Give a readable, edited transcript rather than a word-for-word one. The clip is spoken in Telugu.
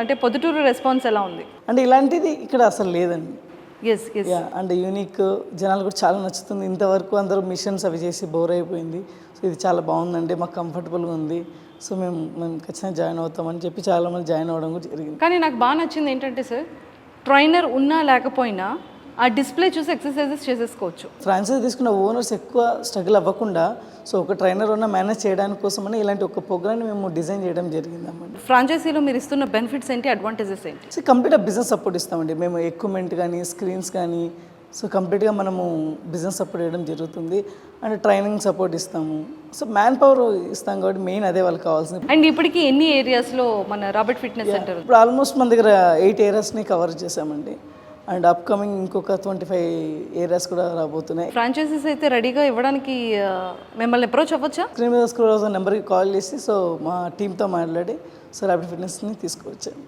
అంటే పొద్దుటూరు రెస్పాన్స్ ఎలా ఉంది? అంటే ఇలాంటిది ఇక్కడ అసలు లేదండి. ఎస్ ఎస్ అంటే యూనిక్, జనాలు కూడా చాలా నచ్చుతుంది. ఇంతవరకు అందరూ మిషన్స్ అవి చేసి బోర్ అయిపోయింది. సో ఇది చాలా బాగుందండి, మాకు కంఫర్టబుల్గా ఉంది. సో మేము ఖచ్చితంగా జాయిన్ అవుతామని చెప్పి చాలామంది జాయిన్ అవ్వడం కూడా జరిగింది. కానీ నాకు బాగా నచ్చింది ఏంటంటే సార్, ట్రైనర్ ఉన్నా లేకపోయినా ఆ డిస్ప్లే చూసి ఎక్సర్సైజెస్ చేసేసుకోవచ్చు. ఫ్రాంచైజీ తీసుకున్న ఓనర్స్ ఎక్కువ స్ట్రగుల్ అవ్వకుండా సో ఒక ట్రైనర్ ఉన్న మేనేజ్ చేయడానికి కోసమని ఇలాంటి ఒక ప్రోగ్రామ్ని మేము డిజైన్ చేయడం జరిగింది అన్నమాట. ఫ్రాంచైజీలో మీరు ఇస్తున్న బెనిఫిట్స్ ఏంటి, అడ్వాంటేజెస్ ఏంటి? సో కంప్లీట్గా బిజినెస్ సపోర్ట్ ఇస్తామండి మేము. ఎక్విప్మెంట్ కానీ స్క్రీన్స్ కానీ సో కంప్లీట్గా మనము బిజినెస్ సపోర్ట్ చేయడం జరుగుతుంది. అండ్ ట్రైనింగ్ సపోర్ట్ ఇస్తాము. సో మ్యాన్ పవర్ ఇస్తాం కాబట్టి మెయిన్ అదే వాళ్ళకి కావాల్సింది. అండ్ ఇప్పటికి ఎన్ని ఏరియాస్లో మన రాబర్ట్ ఫిట్నెస్ సెంటర్? ఇప్పుడు ఆల్మోస్ట్ మన దగ్గర 8 ఏరియాస్ని కవర్ చేసామండి. అండ్ అప్కమింగ్ ఇంకొక 25 ఏరియాస్ కూడా రాబోతున్నాయి. ఫ్రాంచైజీస్ అయితే రెడీగా ఇవ్వడానికి మిమ్మల్ని అప్రోచ్ అవ్వచ్చా? స్క్రీన్ మీద స్క్రోల్ అవుతున్న నెంబర్కి కాల్ చేసి సో మా టీంతో మాట్లాడి సో రాబర్ట్ ఫిట్నెస్ని తీసుకువచ్చాను.